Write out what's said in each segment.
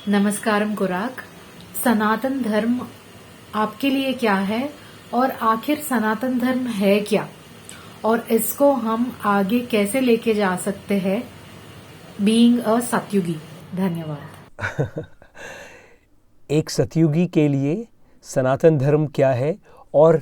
नमस्कारम कुराक। सनातन धर्म आपके लिए क्या है और आखिर सनातन धर्म है क्या और इसको हम आगे कैसे लेके जा सकते हैं बीइंग अ सतयुगी। धन्यवाद। एक सतयुगी के लिए सनातन धर्म क्या है और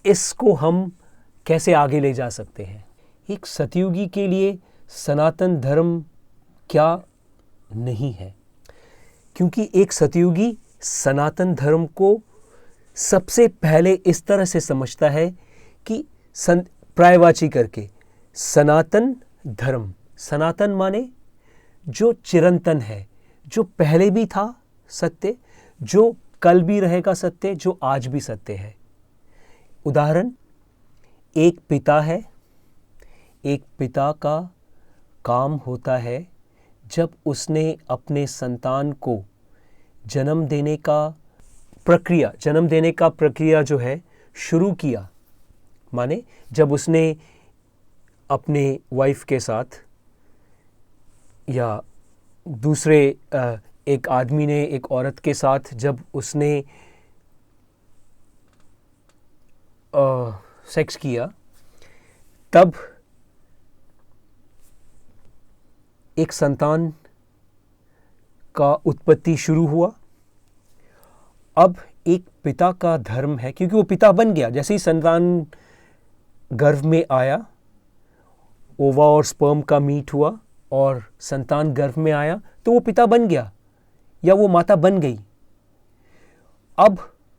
इसको हम कैसे आगे ले जा सकते हैं। एक सतयुगी के लिए सनातन धर्म क्या नहीं है, क्योंकि एक सतयुगी सनातन धर्म को सबसे पहले इस तरह से समझता है कि प्रायवाची करके सनातन धर्म, सनातन माने जो चिरंतन है, जो पहले भी था सत्य, जो कल भी रहेगा सत्य, जो आज भी सत्य है। उदाहरण, एक पिता है, एक पिता का काम होता है जब उसने अपने संतान को जन्म देने का प्रक्रिया जो है शुरू किया, माने जब उसने अपने वाइफ के साथ या दूसरे एक आदमी ने एक औरत के साथ जब उसने सेक्स किया, तब एक संतान का उत्पत्ति शुरू हुआ। अब एक पिता का धर्म है, क्योंकि वो पिता बन गया, जैसे ही संतान गर्भ में आया, ओवा और स्पर्म का मीट हुआ और संतान गर्भ में आया, तो वो पिता बन गया या वो माता बन गई। अब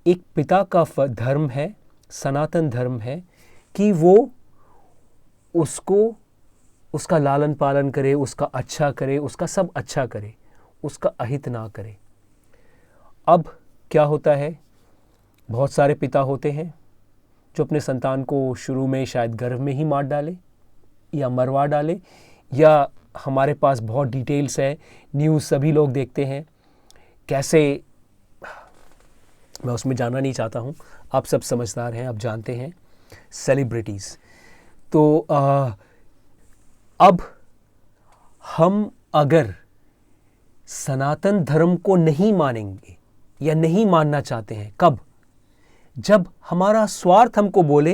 एक पिता का धर्म है, सनातन धर्म है, कि वो उसका लालन पालन करे, उसका अच्छा करे, उसका सब अच्छा करे, उसका अहित ना करे। अब क्या होता है, बहुत सारे पिता होते हैं जो अपने संतान को शुरू में शायद गर्भ में ही मार डाले या मरवा डाले, या हमारे पास बहुत डिटेल्स है, न्यूज़ सभी लोग देखते हैं कैसे। मैं उसमें जाना नहीं चाहता हूँ, आप सब समझदार हैं, आप जानते हैं, सेलिब्रिटीज़। तो अब हम अगर सनातन धर्म को नहीं मानेंगे या नहीं मानना चाहते हैं, कब? जब हमारा स्वार्थ हमको बोले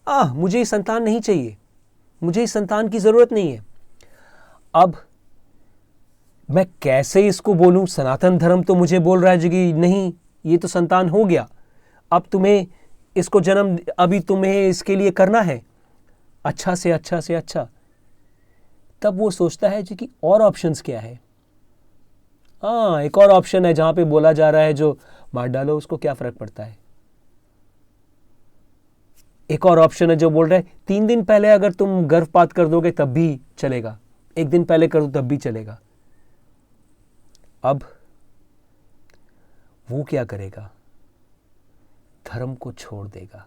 मुझे ये संतान नहीं चाहिए, मुझे इस संतान की ज़रूरत नहीं है। अब मैं कैसे इसको बोलूं? सनातन धर्म तो मुझे बोल रहा है कि नहीं, ये तो संतान हो गया, अब तुम्हें इसको जन्म, अभी तुम्हें इसके लिए करना है अच्छा से अच्छा से अच्छा। तब वो सोचता है कि और ऑप्शंस क्या है। एक और ऑप्शन है जहां पे बोला जा रहा है जो मार डालो, उसको क्या फर्क पड़ता है। एक और ऑप्शन है जो बोल रहा है 3 दिन पहले अगर तुम गर्भपात कर दोगे तब भी चलेगा, 1 दिन पहले कर दो तब भी चलेगा। अब वो क्या करेगा? धर्म को छोड़ देगा,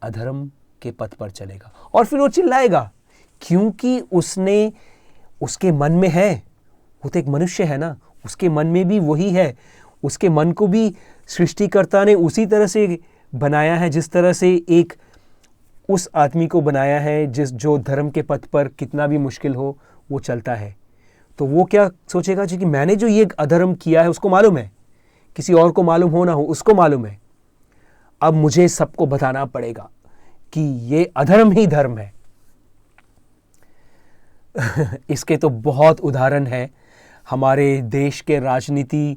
अधर्म के पथ पर चलेगा और फिर वो चिल्लाएगा, क्योंकि उसके मन में है, वो तो एक मनुष्य है ना, उसके मन में भी वही है। उसके मन को भी सृष्टिकर्ता ने उसी तरह से बनाया है जिस तरह से एक उस आदमी को बनाया है जो धर्म के पथ पर कितना भी मुश्किल हो वो चलता है। तो वो क्या सोचेगा कि मैंने जो ये अधर्म किया है उसको मालूम है, किसी और को मालूम हो ना हो उसको मालूम है, अब मुझे सबको बताना पड़ेगा कि ये अधर्म ही धर्म है। इसके तो बहुत उदाहरण है। हमारे देश के राजनीति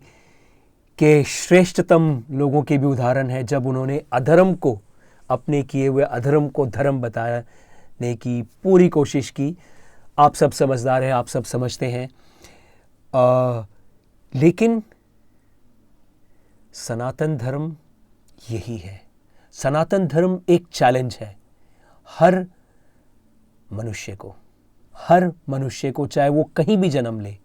के श्रेष्ठतम लोगों के भी उदाहरण है, जब उन्होंने अधर्म को, अपने किए हुए अधर्म को धर्म बताने की पूरी कोशिश की। आप सब समझदार हैं, आप सब समझते हैं। लेकिन सनातन धर्म यही है। सनातन धर्म एक चैलेंज है हर मनुष्य को, चाहे वो कहीं भी जन्म ले।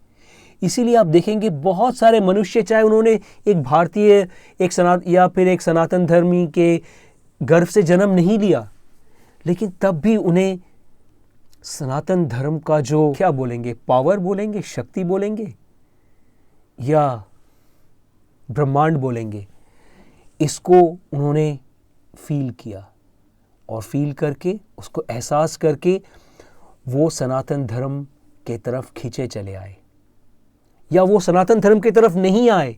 इसीलिए आप देखेंगे बहुत सारे मनुष्य, चाहे उन्होंने एक भारतीय या फिर एक सनातन धर्मी के गर्भ से जन्म नहीं लिया, लेकिन तब भी उन्हें सनातन धर्म का जो क्या बोलेंगे, पावर बोलेंगे, शक्ति बोलेंगे या ब्रह्मांड बोलेंगे, इसको उन्होंने फील किया और फील करके, उसको एहसास करके वो सनातन धर्म के तरफ खींचे चले आए। या वो सनातन धर्म की तरफ नहीं आए,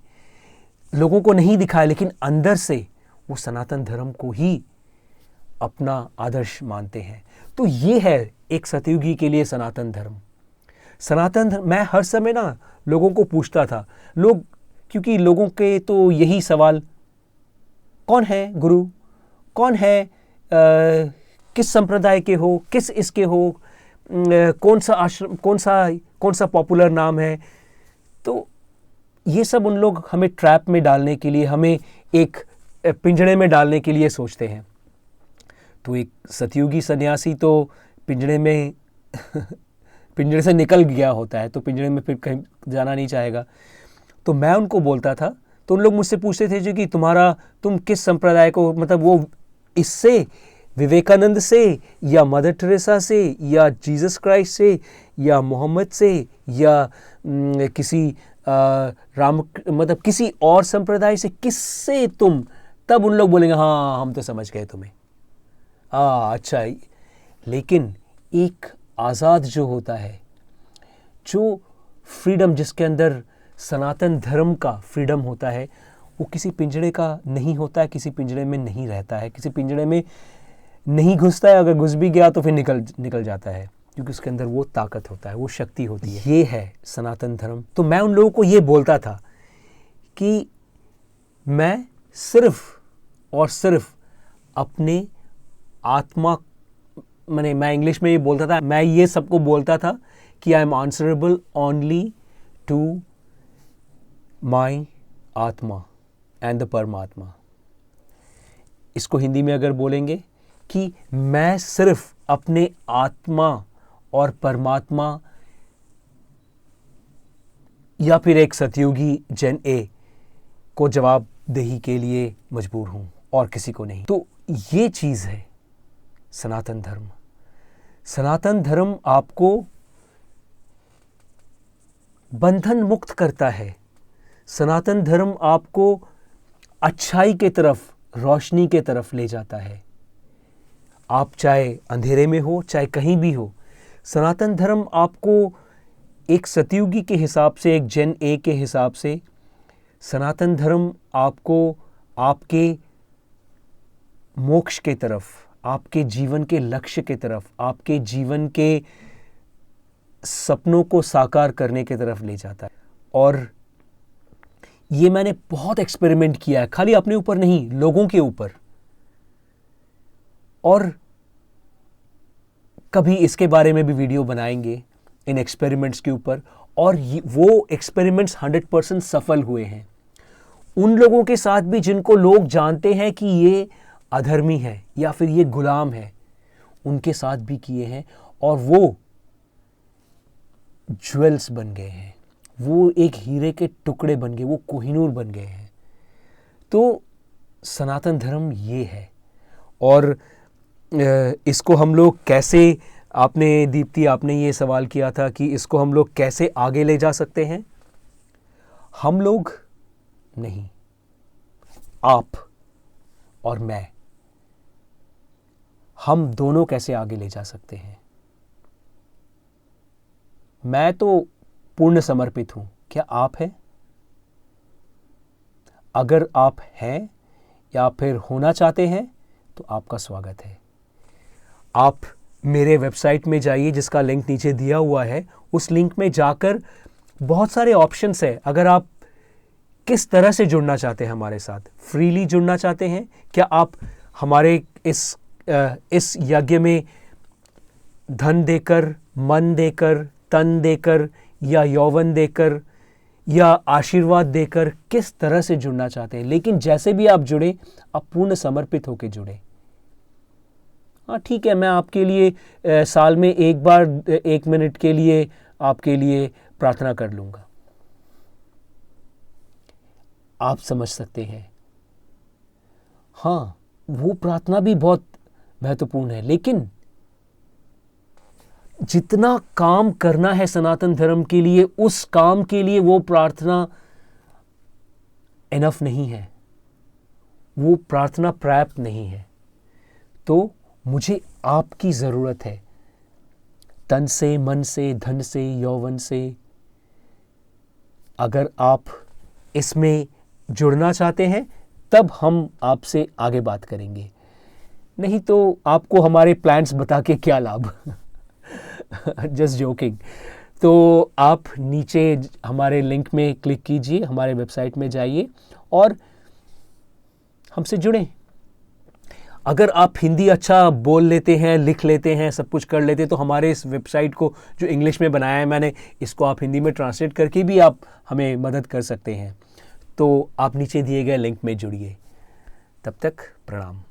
लोगों को नहीं दिखाए, लेकिन अंदर से वो सनातन धर्म को ही अपना आदर्श मानते हैं। तो ये है एक सतयुगी के लिए सनातन धर्म। सनातन धर्म, मैं हर समय ना लोगों को पूछता था, क्योंकि लोगों के तो यही सवाल, कौन है गुरु, कौन है, किस संप्रदाय के हो, किस इसके हो, कौन सा आश्रम, कौन सा पॉपुलर नाम है। तो ये सब उन लोग हमें ट्रैप में डालने के लिए, हमें एक पिंजड़े में डालने के लिए सोचते हैं। तो एक सतयुगी सन्यासी तो पिंजड़े में पिंजड़े से निकल गया होता है, तो पिंजड़े में फिर कहीं जाना नहीं चाहेगा। तो मैं उनको बोलता था, तो उन लोग मुझसे पूछते थे कि तुम किस संप्रदाय को, मतलब वो इससे, विवेकानंद से या मदर टेरेसा से या जीसस क्राइस्ट से या मोहम्मद से या किसी मतलब किसी और संप्रदाय से, किससे तुम, तब उन लोग बोलेंगे हाँ हम तो समझ गए तुम्हें, अच्छा। लेकिन एक आज़ाद जो होता है, जो फ्रीडम, जिसके अंदर सनातन धर्म का फ्रीडम होता है, वो किसी पिंजड़े का नहीं होता है, किसी पिंजड़े में नहीं रहता है, किसी पिंजड़े में नहीं घुसता है। अगर घुस भी गया तो फिर निकल जाता है, क्योंकि उसके अंदर वो ताकत होता है, वो शक्ति होती है। ये है सनातन धर्म। तो मैं उन लोगों को ये बोलता था कि मैं सिर्फ और सिर्फ अपने आत्मा, मैं इंग्लिश में ये बोलता था, मैं ये सबको बोलता था कि I am answerable only to my atma and the परमात्मा। इसको हिंदी में अगर बोलेंगे कि मैं सिर्फ अपने आत्मा और परमात्मा या फिर एक सतयुगी जन ए को जवाबदेही के लिए मजबूर हूं, और किसी को नहीं। तो ये चीज है सनातन धर्म। सनातन धर्म आपको बंधन मुक्त करता है। सनातन धर्म आपको अच्छाई के तरफ, रोशनी के तरफ ले जाता है। आप चाहे अंधेरे में हो, चाहे कहीं भी हो, सनातन धर्म आपको एक सतयुगी के हिसाब से, एक जन ए के हिसाब से, सनातन धर्म आपको आपके मोक्ष के तरफ, आपके जीवन के लक्ष्य के तरफ, आपके जीवन के सपनों को साकार करने की तरफ ले जाता है। और ये मैंने बहुत एक्सपेरिमेंट किया है, खाली अपने ऊपर नहीं, लोगों के ऊपर। और कभी इसके बारे में भी वीडियो बनाएंगे, इन एक्सपेरिमेंट्स के ऊपर। और वो एक्सपेरिमेंट्स 100% सफल हुए हैं। उन लोगों के साथ भी जिनको लोग जानते हैं कि ये अधर्मी है या फिर ये गुलाम है, उनके साथ भी किए हैं, और वो ज्वेल्स बन गए हैं, वो एक हीरे के टुकड़े बन गए, वो कोहिनूर बन गए हैं। तो सनातन धर्म ये है। और इसको हम लोग कैसे, आपने दीप्ति, आपने ये सवाल किया था कि इसको हम लोग कैसे आगे ले जा सकते हैं। हम लोग नहीं, आप और मैं, हम दोनों कैसे आगे ले जा सकते हैं। मैं तो पूर्ण समर्पित हूं, क्या आप हैं? अगर आप हैं या फिर होना चाहते हैं तो आपका स्वागत है। आप मेरे वेबसाइट में जाइए, जिसका लिंक नीचे दिया हुआ है। उस लिंक में जाकर बहुत सारे ऑप्शंस है। अगर आप किस तरह से जुड़ना चाहते हैं हमारे साथ, फ्रीली जुड़ना चाहते हैं, क्या आप हमारे इस यज्ञ में धन देकर, मन देकर, तन देकर या यौवन देकर या आशीर्वाद देकर, किस तरह से जुड़ना चाहते हैं। लेकिन जैसे भी आप जुड़े, आप पूर्ण समर्पित होकर जुड़े। हाँ ठीक है, मैं आपके लिए साल में एक बार 1 मिनट के लिए आपके लिए प्रार्थना कर लूंगा। आप समझ सकते हैं, हाँ वो प्रार्थना भी बहुत महत्वपूर्ण है, लेकिन जितना काम करना है सनातन धर्म के लिए, उस काम के लिए वो प्रार्थना इनफ नहीं है, वो प्रार्थना पर्याप्त नहीं है। तो मुझे आपकी ज़रूरत है, तन से, मन से, धन से, यौवन से, अगर आप इसमें जुड़ना चाहते हैं तब हम आपसे आगे बात करेंगे, नहीं तो आपको हमारे प्लान्स बता के क्या लाभ। Just joking. तो आप नीचे हमारे लिंक में क्लिक कीजिए, हमारे वेबसाइट में जाइए और हमसे जुड़ें। अगर आप हिंदी अच्छा बोल लेते हैं, लिख लेते हैं, सब कुछ कर लेते हैं, तो हमारे इस वेबसाइट को जो इंग्लिश में बनाया है मैंने, इसको आप हिंदी में ट्रांसलेट करके भी आप हमें मदद कर सकते हैं। तो आप नीचे दिए गए लिंक में जुड़िए। तब तक प्रणाम।